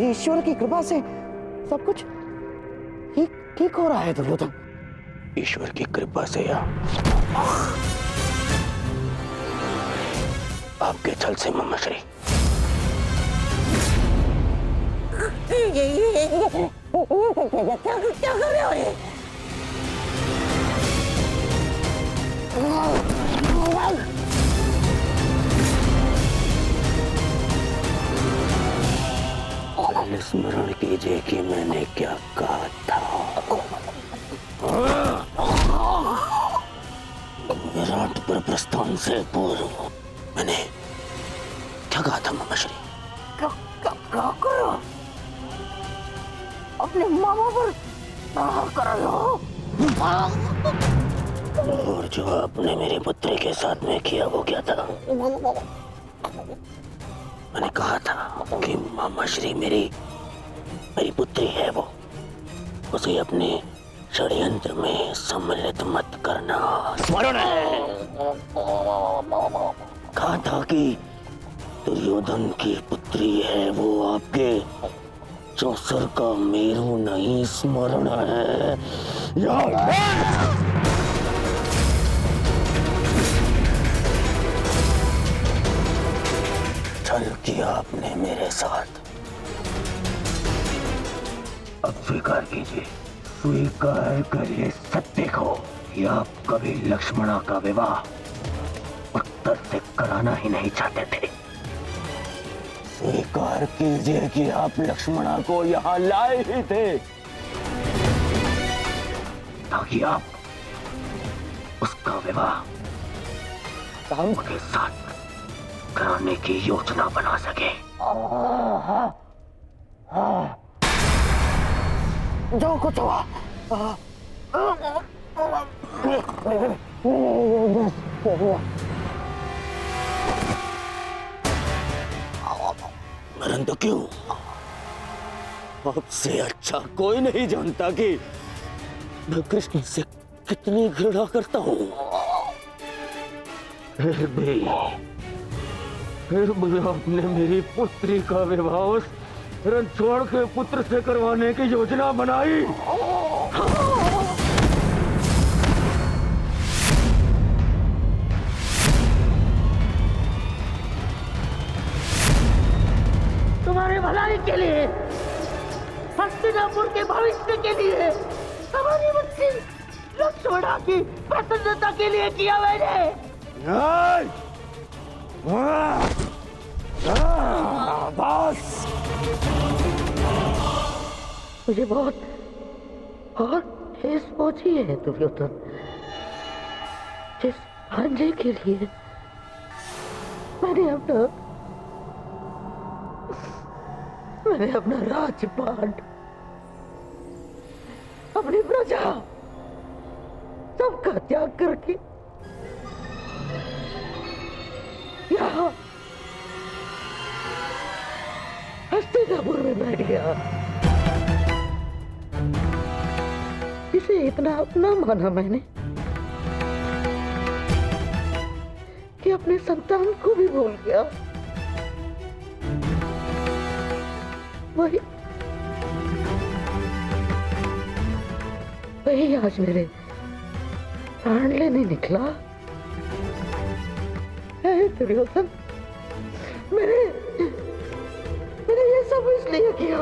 ईश्वर की कृपा से सब कुछ ठीक ठीक हो रहा है दुर्योधन। ईश्वर की कृपा से या आपके छल से मम्मश्री? क्या कर रहे हो ये? पहले स्मरण कीजिए कि मैंने क्या कहा था। विराट पर प्रस्थान से पूर्व मैंने क्या कहा था मम्मश्री? क्या करो? अपने मामा पर प्रहार कर रहे हो? और जो आपने मेरे पुत्री के साथ में किया वो क्या था? मैंने कहा था कि मामाश्री मेरी पुत्री है, वो उसे अपने षड्यंत्र में सम्मिलित मत करना। स्मरण है। कहा था कि दुर्योधन की पुत्री है वो, आपके चौसर का मेरू नहीं। स्मरण है? छल किया आपने मेरे साथ। अब स्वीकार कीजिए, स्वीकार करिए सत्य को कि आप कभी लक्ष्मणा का विवाह उत्तर से कराना ही नहीं चाहते थे। स्वीकार कीजिए कि आप लक्ष्मणा को यहाँ लाए ही थे ताकि आप उसका विवाह राम के साथ कराने की योजना बना सके। जो कुछ हुआ परंतु क्यों? आपसे अच्छा कोई नहीं जानता कि मैं कृष्ण से कितनी घृणा करता हूं। फिर भी आपने मेरी पुत्री का विवाह उस रणछोड़ के पुत्र से करवाने की योजना बनाई। तुम्हारे भलाई के लिए, हस्तिनापुर के भविष्य के लिए, हमारी बच्ची लक्ष्मणा की प्रसन्नता के लिए किया मैंने। बस मुझे बहुत ठेस पहुंची है दुर्योधन। जिस भांजे के लिए मैंने अपना राजपाट, अपनी प्रजा सबका त्याग करके यहाँ हस्तिनापुर में बैठ गया। इसे इतना अपना माना मैंने कि अपने संतान को भी भूल गया। वही आज मेरे प्राण लेने निकला है दुर्योधन। मैंने ये सब इसलिए किया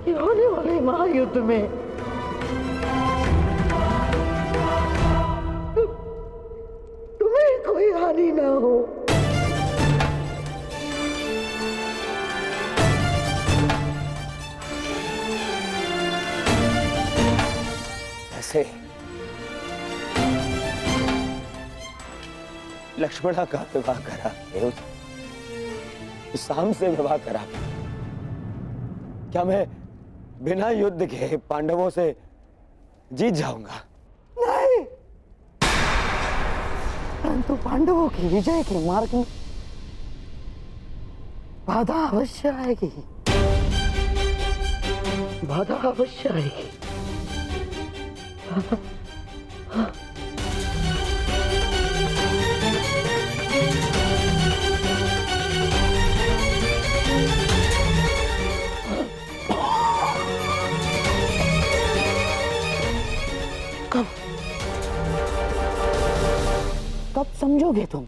कि होने वाले महायुद्ध में तुम्हें कोई हानि ना हो। ऐसे लक्ष्मणा का विवाह करा, उस शाम से विवाह करा, क्या मैं बिना युद्ध के पांडवों से जीत जाऊंगा? नहीं, परंतु पांडवों की विजय के मार्ग में बाधा अवश्य आएगी। बाधा अवश्य आएगी। समझोगे तुम?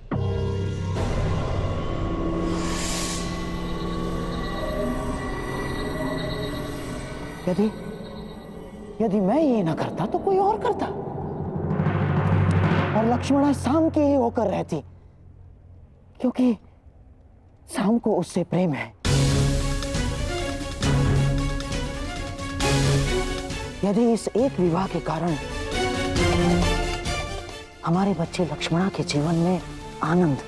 यदि यदि मैं ये ना करता तो कोई और करता, और लक्ष्मणा शाम की ही होकर रहती, क्योंकि शाम को उससे प्रेम है। यदि इस एक विवाह के कारण हमारे बच्चे लक्ष्मणा के जीवन में आनंद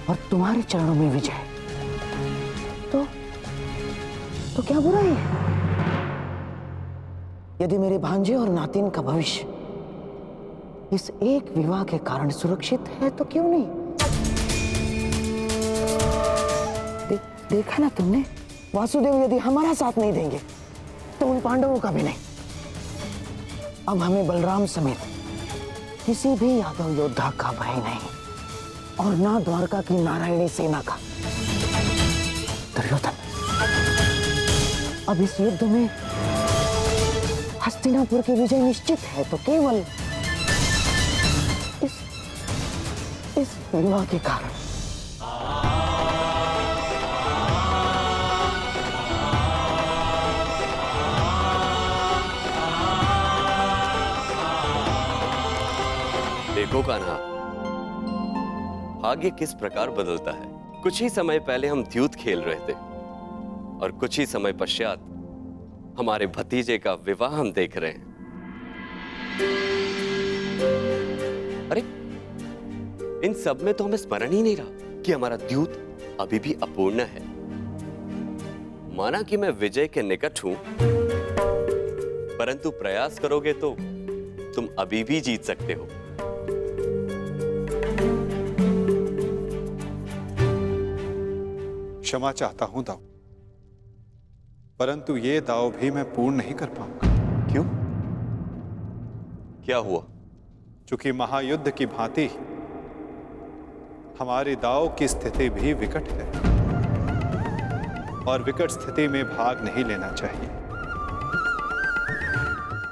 और तुम्हारे चरणों में विजय, तो क्या बुराई है? यदि मेरे भांजे और नातिन का भविष्य इस एक विवाह के कारण सुरक्षित है तो क्यों नहीं? देखा ना तुमने, वासुदेव यदि हमारा साथ नहीं देंगे तो उन पांडवों का भी नहीं। अब हमें बलराम समेत किसी भी यादव योद्धा का भय नहीं, और ना द्वारका की नारायणी सेना का। दुर्योधन, अब इस युद्ध में हस्तिनापुर की विजय निश्चित है, तो केवल इस विवाह के कारण। देखो कान्हा, भाग्य किस प्रकार बदलता है। कुछ ही समय पहले हम द्यूत खेल रहे थे और कुछ ही समय पश्चात हमारे भतीजे का विवाह हम देख रहे हैं। अरे इन सब में तो हमें स्मरण ही नहीं रहा कि हमारा द्यूत अभी भी अपूर्ण है। माना कि मैं विजय के निकट हूं, परंतु प्रयास करोगे तो तुम अभी भी जीत सकते हो। क्षमा चाहता हूं दाऊ, परंतु ये दाव भी मैं पूर्ण नहीं कर पाऊंगा। क्यों? क्या हुआ? चूंकि महायुद्ध की भांति हमारे दाव की स्थिति भी विकट है, और विकट स्थिति में भाग नहीं लेना चाहिए।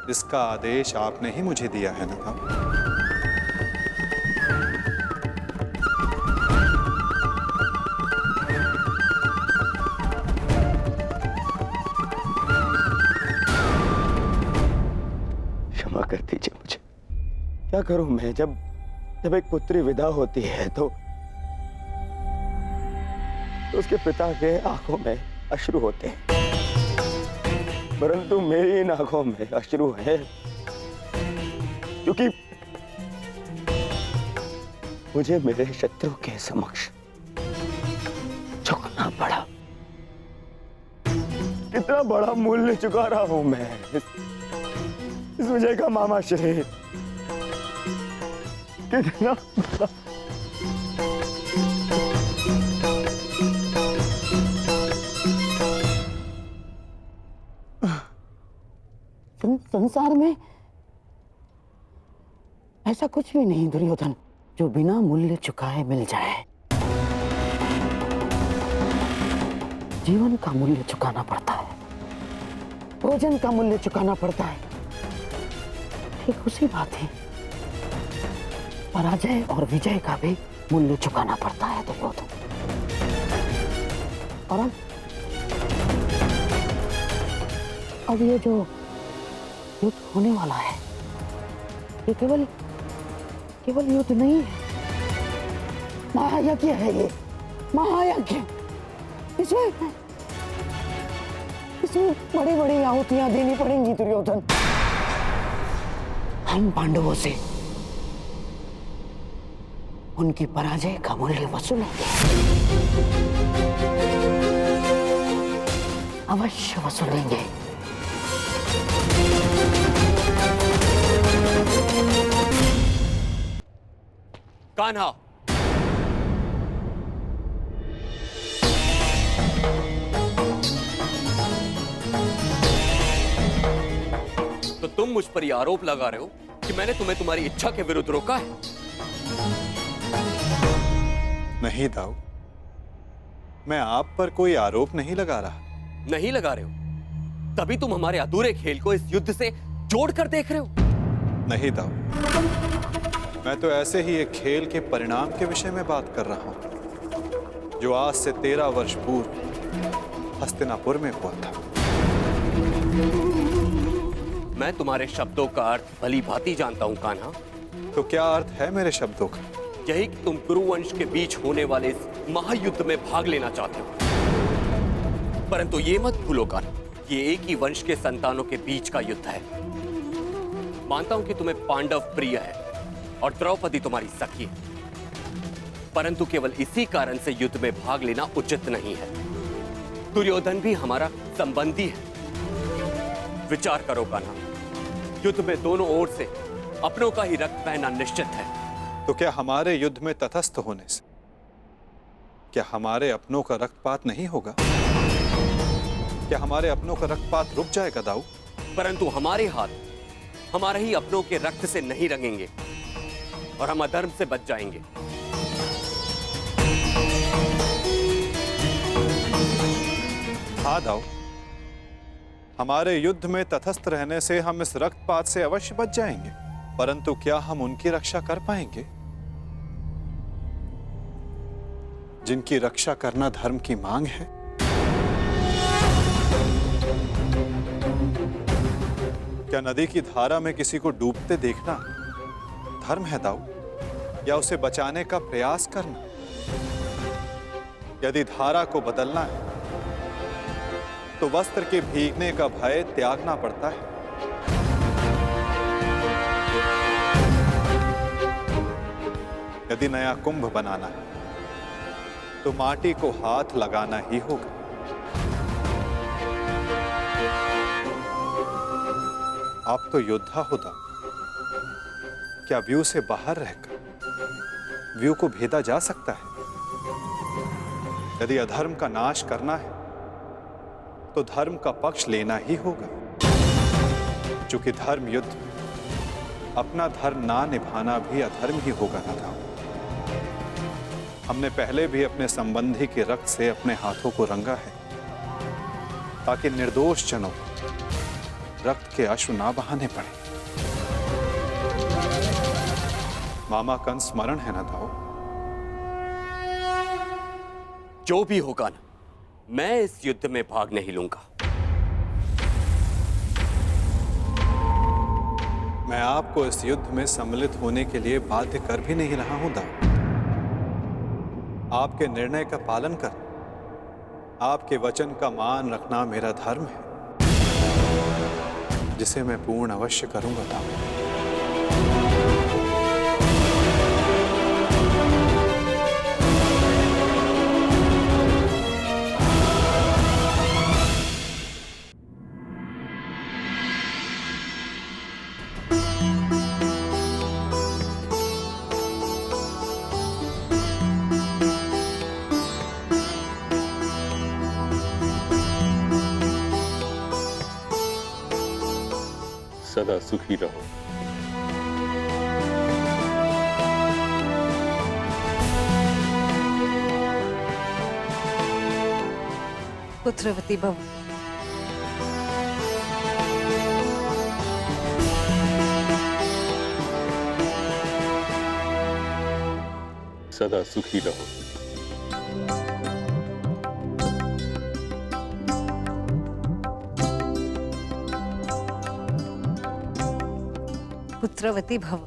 इसका आदेश आपने ही मुझे दिया है ना दाऊ? कर दीजिए मुझे। क्या करूं मैं? जब एक पुत्री विदा होती है तो उसके पिता के आंखों में अश्रु होते हैं, परंतु मेरी इन आंखों में अश्रु है क्योंकि मुझे मेरे शत्रु के समक्ष झुकना पड़ा। कितना बड़ा मूल्य चुका रहा हूं मैं इस विजय का, मामा श्री। कितना संसार में ऐसा कुछ भी नहीं दुर्योधन जो बिना मूल्य चुकाए मिल जाए। जीवन का मूल्य चुकाना पड़ता है, भोजन का मूल्य चुकाना पड़ता है। ठीक उसी बात है, पराजय और विजय का भी मूल्य चुकाना पड़ता है दुर्योधन। और अब ये जो युद्ध होने वाला है, ये केवल युद्ध नहीं है, महायज्ञ है। ये महायज्ञ, इसमें बड़ी बड़ी आहुतियां देनी पड़ेंगी दुर्योधन। हम पांडवों से उनकी पराजय का मूल्य वसूलेंगे, अवश्य वसूलेंगे। कान्हा, तो तुम मुझ पर यह आरोप लगा रहे हो कि मैंने तुम्हें तुम्हारी इच्छा के विरुद्ध रोका है? नहीं दाऊ, मैं आप पर कोई आरोप नहीं लगा रहा। नहीं लगा रहे हो, तभी तुम हमारे अधूरे खेल को इस युद्ध से जोड़कर देख रहे हो। नहीं दाऊ, मैं तो ऐसे ही एक खेल के परिणाम के विषय में बात कर रहा हूं, जो आज से 13 वर्ष पूर्व हस्तिनापुर में हुआ था। मैं तुम्हारे शब्दों का अर्थ भली भांति जानता हूं कान्हा। तो क्या अर्थ है मेरे शब्दों का? यही कि तुम कुरुवंश के बीच होने वाले इस महायुद्ध में भाग लेना चाहते हो। परंतु ये मत भूलो कान्हा, ये एक ही वंश के संतानों के बीच का युद्ध है। मानता हूं कि तुम्हें पांडव प्रिय है और द्रौपदी तुम्हारी सखी है, परंतु केवल इसी कारण से युद्ध में भाग लेना उचित नहीं है। दुर्योधन भी हमारा संबंधी है। विचार करो कान्हा, युद्ध में दोनों ओर से अपनों का ही रक्त बहना निश्चित है। तो क्या हमारे युद्ध में तटस्थ होने से क्या हमारे अपनों का रक्तपात नहीं होगा? क्या हमारे अपनों का रक्तपात रुक जाएगा दाऊ? परंतु हमारे हाथ हमारे ही अपनों के रक्त से नहीं रंगेंगे और हम अधर्म से बच जाएंगे। हाँ दाऊ, हमारे युद्ध में तटस्थ रहने से हम इस रक्तपात से अवश्य बच जाएंगे, परंतु क्या हम उनकी रक्षा कर पाएंगे जिनकी रक्षा करना धर्म की मांग है? क्या नदी की धारा में किसी को डूबते देखना धर्म है दाऊ, या उसे बचाने का प्रयास करना? यदि धारा को बदलना है तो वस्त्र के भीगने का भय त्यागना पड़ता है। यदि नया कुंभ बनाना है तो माटी को हाथ लगाना ही होगा। आप तो योद्धा हो दाऊ, क्या व्यू से बाहर रहकर व्यू को भेदा जा सकता है? यदि अधर्म का नाश करना है तो धर्म का पक्ष लेना ही होगा, क्योंकि धर्म युद्ध अपना धर्म ना निभाना भी अधर्म ही होगा ना दाऊ। हमने पहले भी अपने संबंधी के रक्त से अपने हाथों को रंगा है, ताकि निर्दोष जनों रक्त के अश्रु ना बहाने पड़े। मामा कंस स्मरण है ना दाऊ? जो भी होगा ना, मैं इस युद्ध में भाग नहीं लूंगा। मैं आपको इस युद्ध में सम्मिलित होने के लिए बाध्य कर भी नहीं रहा हूं दाऊ। आपके निर्णय का पालन कर, आपके वचन का मान रखना मेरा धर्म है, जिसे मैं पूर्ण अवश्य करूंगा दाऊ। सदा सुखी रहो। पुत्रवती भव। सदा सुखी रहो। पुत्रवती भव।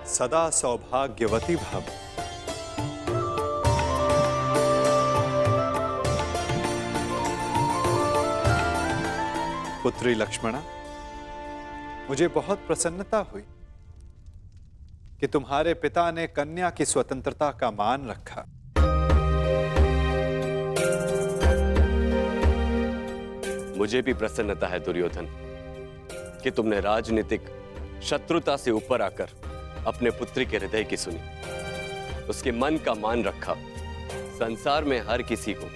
सदा सौभाग्यवती भव। पुत्री लक्ष्मणा, मुझे बहुत प्रसन्नता हुई कि तुम्हारे पिता ने कन्या की स्वतंत्रता का मान रखा। मुझे भी प्रसन्नता है दुर्योधन कि तुमने राजनीतिक शत्रुता से ऊपर आकर अपने पुत्री के हृदय की सुनी। उसके मन का मान रखा। संसार में हर किसी को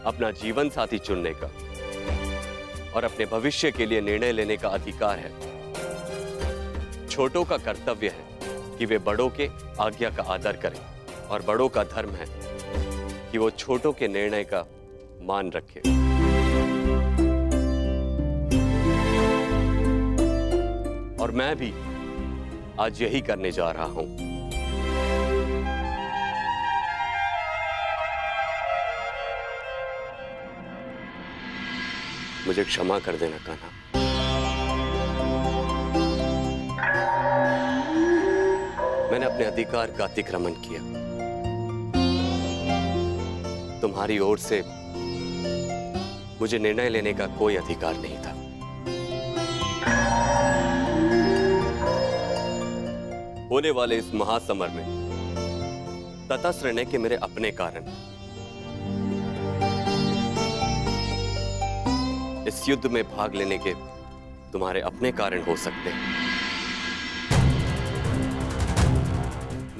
अपना जीवन साथी चुनने का और अपने भविष्य के लिए निर्णय लेने का अधिकार है। छोटों का कर्तव्य है कि वे बड़ों के आज्ञा का आदर करें और बड़ों का धर्म है कि वो छोटों के निर्णय का मान रखें। और मैं भी आज यही करने जा रहा हूं। मुझे क्षमा कर देना कान्हा। मैंने अपने अधिकार का अतिक्रमण किया। तुम्हारी ओर से मुझे निर्णय लेने का कोई अधिकार नहीं था। होने वाले इस महासमर में तटस्थ रहने के मेरे अपने कारण, इस युद्ध में भाग लेने के तुम्हारे अपने कारण हो सकते हैं।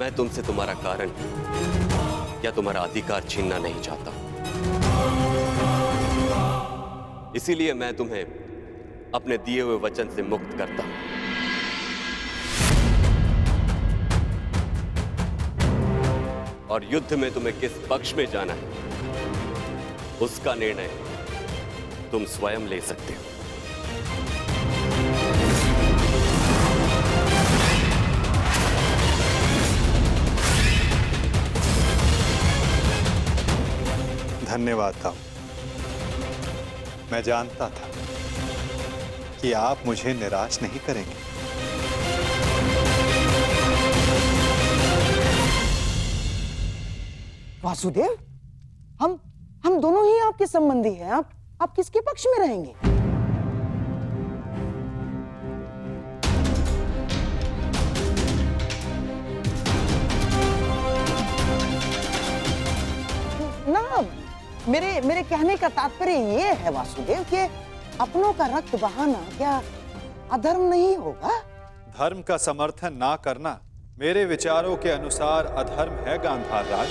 मैं तुमसे तुम्हारा कारण या तुम्हारा अधिकार छीनना नहीं चाहता। इसीलिए मैं तुम्हें अपने दिए हुए वचन से मुक्त करता हूं। और युद्ध में तुम्हें किस पक्ष में जाना है, उसका निर्णय तुम स्वयं ले सकते हो। धन्यवाद था। मैं जानता था कि आप मुझे निराश नहीं करेंगे। वासुदेव, हम दोनों ही आपके संबंधी हैं। आप किसके पक्ष में रहेंगे? ना, मेरे कहने का तात्पर्य ये है वासुदेव कि अपनों का रक्त बहाना क्या अधर्म नहीं होगा? धर्म का समर्थन ना करना मेरे विचारों के अनुसार अधर्म है गांधार राज।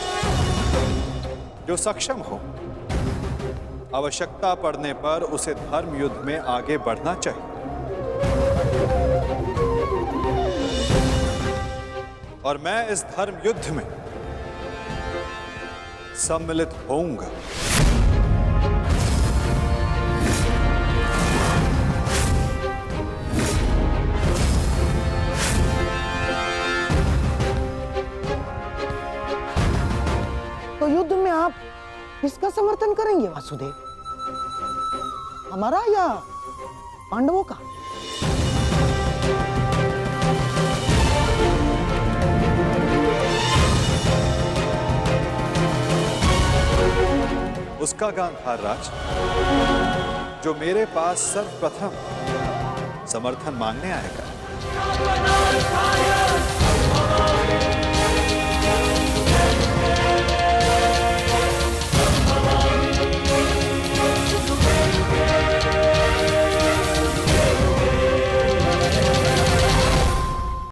जो सक्षम हो, आवश्यकता पड़ने पर उसे धर्म युद्ध में आगे बढ़ना चाहिए। और मैं इस धर्म युद्ध में सम्मिलित होऊंगा। तो युद्ध में आप किसका समर्थन करेंगे वासुदेव? हमारा या पांडवों का? उसका गांधार राज जो मेरे पास सर्वप्रथम समर्थन मांगने आएगा।